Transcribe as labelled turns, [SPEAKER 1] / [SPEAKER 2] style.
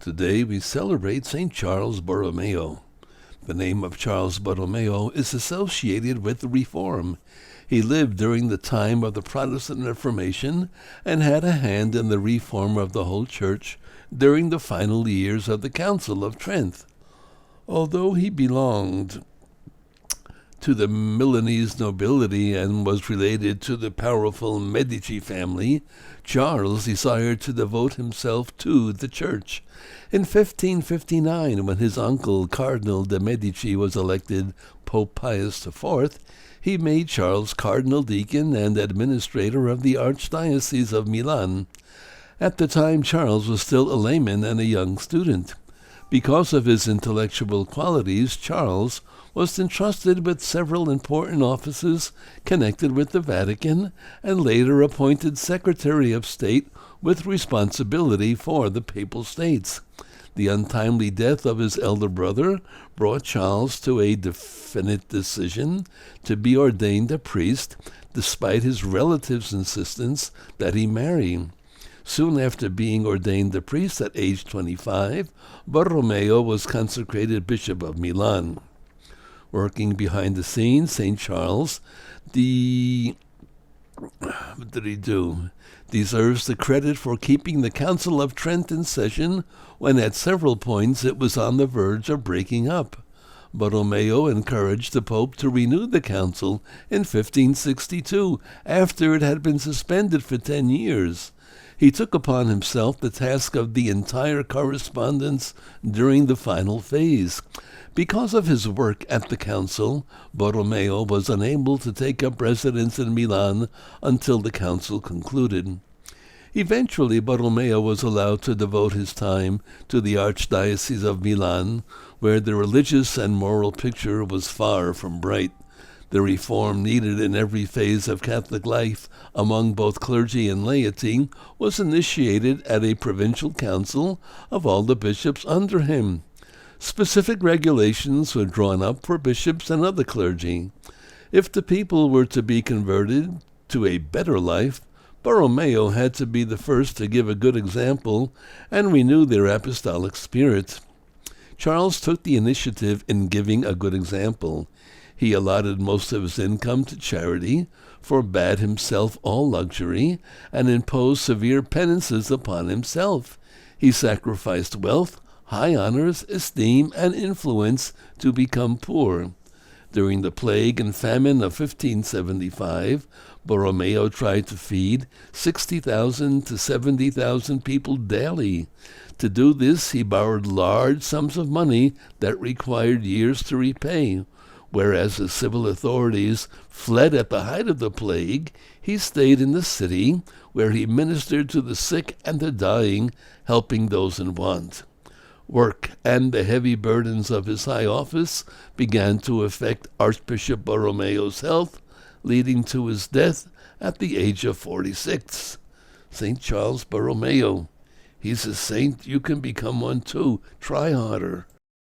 [SPEAKER 1] Today we celebrate St. Charles Borromeo. The name of Charles Borromeo is associated with the Reform. He lived during the time of the Protestant Reformation and had a hand in the reform of the whole Church during the final years of the Council of Trent. Although he belonged to the Milanese nobility and was related to the powerful Medici family, Charles desired to devote himself to the Church. In 1559, when his uncle Cardinal de' Medici was elected Pope Pius IV, he made Charles Cardinal Deacon and Administrator of the Archdiocese of Milan. At the time, Charles was still a layman and a young student. Because of his intellectual qualities, Charles was entrusted with several important offices connected with the Vatican and later appointed Secretary of State with responsibility for the Papal States. The untimely death of his elder brother brought Charles to a definite decision to be ordained a priest, despite his relatives' insistence that he marry. Soon after being ordained a priest at age 25, Borromeo was consecrated Bishop of Milan. Working behind the scenes, St. Charles, deserves the credit for keeping the Council of Trent in session when at several points it was on the verge of breaking up. Borromeo encouraged the Pope to renew the council in 1562, after it had been suspended for 10 years. He took upon himself the task of the entire correspondence during the final phase. Because of his work at the council, Borromeo was unable to take up residence in Milan until the council concluded. Eventually, Borromeo was allowed to devote his time to the Archdiocese of Milan, where the religious and moral picture was far from bright. The reform needed in every phase of Catholic life among both clergy and laity was initiated at a provincial council of all the bishops under him. Specific regulations were drawn up for bishops and other clergy. If the people were to be converted to a better life, Borromeo had to be the first to give a good example and renew their apostolic spirit. Charles took the initiative in giving a good example. He allotted most of his income to charity, forbade himself all luxury, and imposed severe penances upon himself. He sacrificed wealth, high honors, esteem, and influence to become poor. During the plague and famine of 1575, Borromeo tried to feed 60,000 to 70,000 people daily. To do this, he borrowed large sums of money that required years to repay. Whereas the civil authorities fled at the height of the plague, he stayed in the city, where he ministered to the sick and the dying, helping those in want. Work and the heavy burdens of his high office began to affect Archbishop Borromeo's health, leading to his death at the age of 46. St. Charles Borromeo. He's a saint. You can become one too. Try harder.